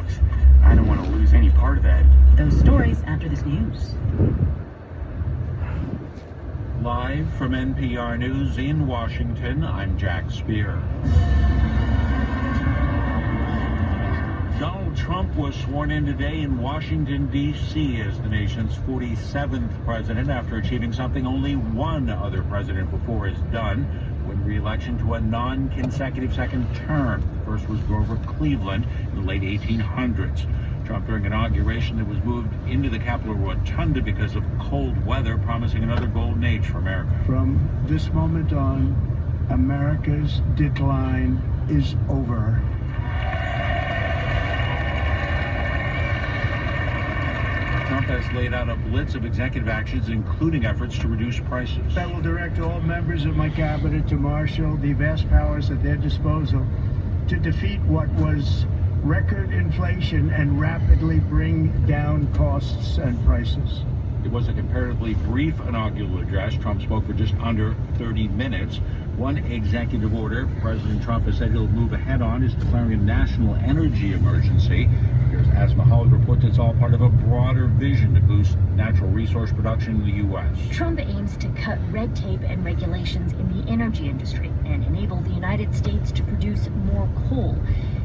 talks. I don't want to lose any part of that. Those stories after this news. Live from NPR News in Washington, I'm Jack Spear. Donald Trump was sworn in today in Washington, D.C. as the nation's 47th president after achieving something only one other president before has done, win re-election to a non-consecutive second term. The first was Grover Cleveland in the late 1800s. Trump, during inauguration that was moved into the Capitol Rotunda because of cold weather, promising another golden age for America. From this moment on, America's decline is over. Trump has laid out a blitz of executive actions, including efforts to reduce prices. I will direct all members of my cabinet to marshal the vast powers at their disposal to defeat what was record inflation and rapidly bring down costs and prices. It was a comparatively brief inaugural address. Trump spoke for just under 30 minutes. One executive order President Trump has said he'll move ahead on is declaring a national energy emergency. Here's Asma Hall reports it's all part of a broader vision to boost natural resource production in the U.S. Trump aims to cut red tape and regulations in the energy industry and enable the United States to produce more coal.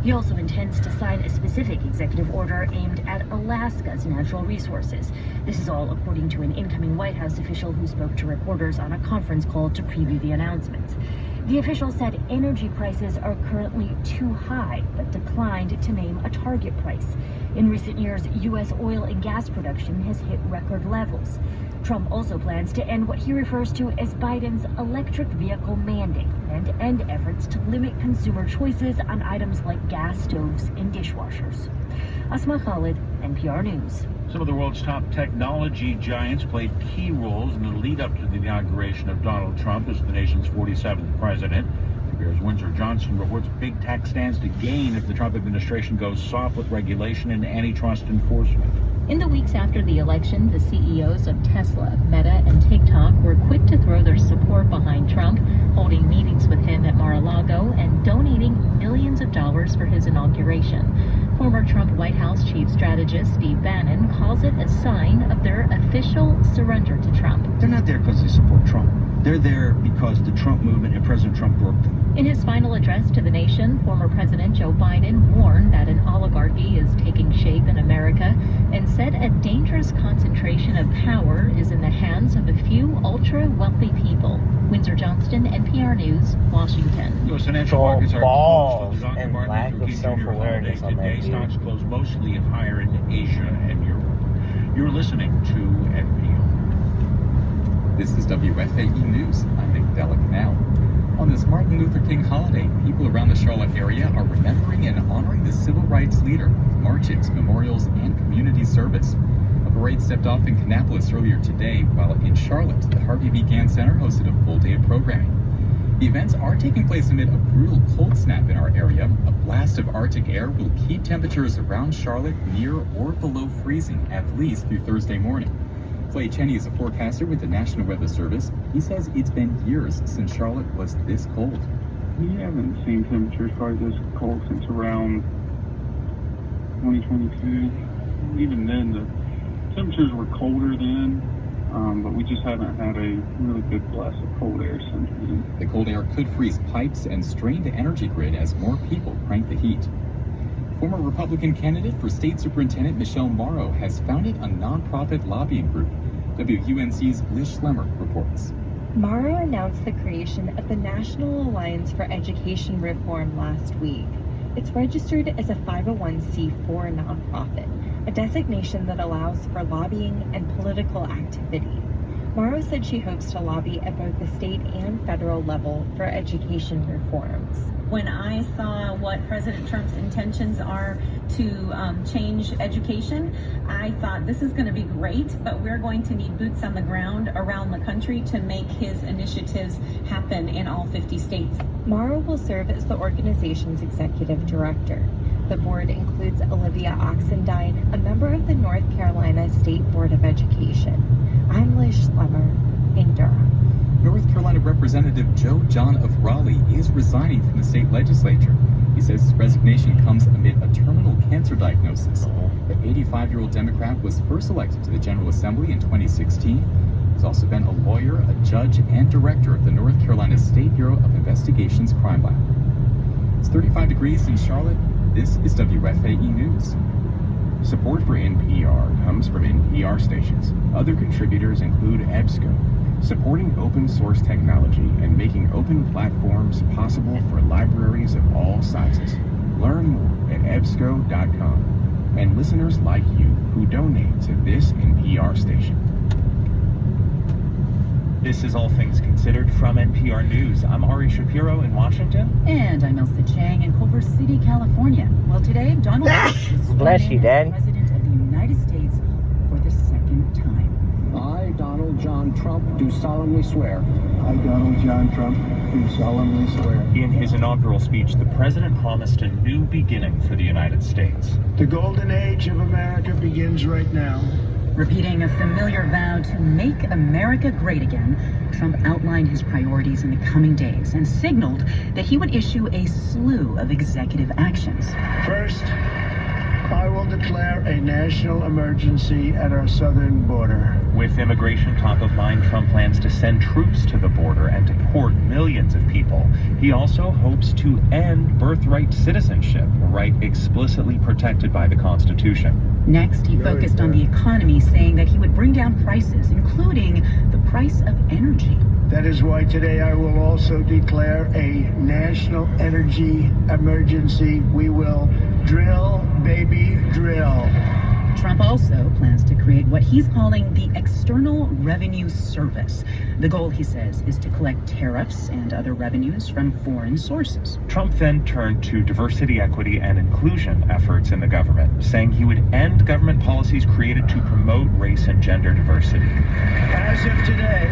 He also intends to sign a specific executive order aimed at Alaska's natural resources. This is all according to an incoming White House official who spoke to reporters on a conference call to preview the announcements. The official said energy prices are currently too high, but declined to name a target price. In recent years, U.S. oil and gas production has hit record levels. Trump also plans to end what he refers to as Biden's electric vehicle mandate and end efforts to limit consumer choices on items like gas stoves and dishwashers. Asma Khalid, NPR News. Some of the world's top technology giants played key roles in the lead up to the inauguration of Donald Trump as the nation's 47th president. NPR's Windsor Johnson reports big tech stands to gain if the Trump administration goes soft with regulation and antitrust enforcement. In the weeks after the election, the CEOs of Tesla, Meta, and TikTok were quick to throw their support behind Trump, holding meetings with him at Mar-a-Lago and donating millions of dollars for his inauguration. Former Trump White House chief strategist Steve Bannon calls it a sign of their official surrender to Trump. They're not there because they support Trump. They're there because the Trump movement and President Trump broke them. In his final address to the nation, former President Joe Biden warned that an oligarchy is taking shape in America and said a dangerous concentration of power is in the hands of a few ultra-wealthy people. Windsor Johnston, NPR News, Washington. U.S. financial markets are closed for the Dr. Martin lack Luther of King Jr. holiday self-awareness on today. that view. Stocks closed mostly higher in Asia and Europe. You're listening to NPR. This is WFAE News. I'm Nick Della-Canal. On this Martin Luther King holiday, people around the Charlotte area are remembering and honoring the civil rights leader with marches, memorials, and community service. A parade stepped off in Kannapolis earlier today, while in Charlotte, the Harvey B. Gantt Center hosted a full day of programming. The events are taking place amid a brutal cold snap in our area. A blast of Arctic air will keep temperatures around Charlotte near or below freezing at least through Thursday morning. Clay Cheney is a forecaster with the National Weather Service. He says it's been years since Charlotte was this cold. We haven't seen temperatures quite this cold since around 2022. Even then, the temperatures were colder then, but we just haven't had a really good blast of cold air since then. The cold air could freeze pipes and strain the energy grid as more people crank the heat. Former Republican candidate for state superintendent Michelle Morrow has founded a nonprofit lobbying group. WUNC's Liz Schlemmer reports. Morrow announced the creation of the National Alliance for Education Reform last week. It's registered as a 501c4 nonprofit, a designation that allows for lobbying and political activity. Morrow said she hopes to lobby at both the state and federal level for education reforms. When I saw what President Trump's intentions are to change education, I thought this is going to be great, but we're going to need boots on the ground around the country to make his initiatives happen in all 50 states. Morrow will serve as the organization's executive director. The board includes Olivia Oxendine, a member of the North Carolina State Board of Education. I'm Liz Schlemmer in Durham. North Carolina Representative Joe John of Raleigh is resigning from the state legislature. He says his resignation comes amid a terminal cancer diagnosis. The 85-year-old Democrat was first elected to the General Assembly in 2016. He's also been a lawyer, a judge, and director of the North Carolina State Bureau of Investigation's Crime Lab. It's 35 degrees in Charlotte. This is WFAE News. Support for NPR comes from NPR stations. Other contributors include EBSCO, supporting open source technology and making open platforms possible for libraries of all sizes. Learn more at ebsco.com. And listeners like you who donate to this NPR station. This is All Things Considered from NPR News. I'm Ari Shapiro in Washington. And I'm Elsa Chang in Culver City, California. Well, today, Donald Trump was sworn Bless you, in Daddy. as President of the United States for the second time. I, Donald John Trump, do solemnly swear. I, Donald John Trump, do solemnly swear. In his inaugural speech, the president promised a new beginning for the United States. The golden age of America begins right now. Repeating a familiar vow to make America great again, Trump outlined his priorities in the coming days and signaled that he would issue a slew of executive actions. First, I will declare a national emergency at our southern border. With immigration top of mind, Trump plans to send troops to the border and deport millions of people. He also hopes to end birthright citizenship, a right explicitly protected by the Constitution. Next, he focused on the economy, saying that he would bring down prices, including the price of energy. That is why today I will also declare a national energy emergency. We will drill, baby, drill. Trump also plans to create what he's calling the External Revenue Service. The goal, he says, is to collect tariffs and other revenues from foreign sources. Trump then turned to diversity, equity, and inclusion efforts in the government, saying he would end government policies created to promote race and gender diversity. As of today,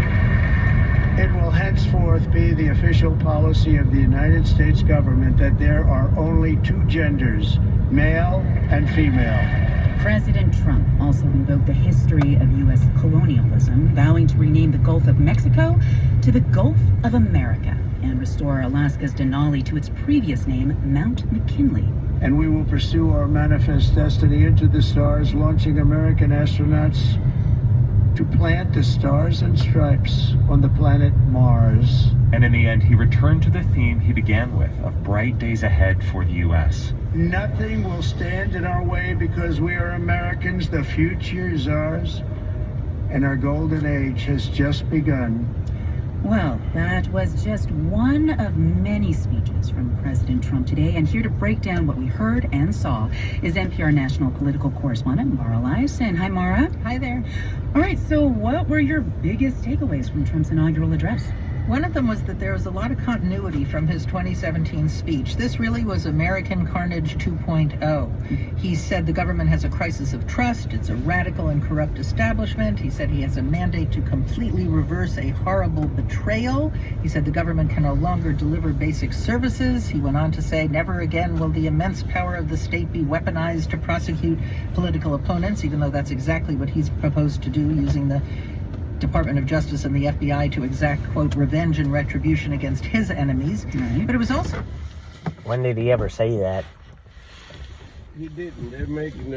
it will henceforth be the official policy of the United States government that there are only two genders, male and female. President Trump also invoked the history of U.S. colonialism, vowing to rename the Gulf of Mexico to the Gulf of America and restore Alaska's Denali to its previous name, Mount McKinley. And we will pursue our manifest destiny into the stars, launching American astronauts to plant the stars and stripes on the planet Mars. And in the end, he returned to the theme he began with of bright days ahead for the U.S. Nothing will stand in our way because we are Americans. The future is ours, and our golden age has just begun. Well, that was just one of many speeches from President Trump today. And here to break down what we heard and saw is NPR national political correspondent Mara Liasson. Hi, Mara. Hi there. All right, so what were your biggest takeaways from Trump's inaugural address? One of them was that there was a lot of continuity from his 2017 speech. This really was American Carnage 2.0. He said the government has a crisis of trust. It's a radical and corrupt establishment. He said he has a mandate to completely reverse a horrible betrayal. He said the government can no longer deliver basic services. He went on to say, never again will the immense power of the state be weaponized to prosecute political opponents, even though that's exactly what he's proposed to do, using the Department of Justice and the FBI to exact, quote, revenge and retribution against his enemies. But it was also... When did he ever say that? He didn't. They're making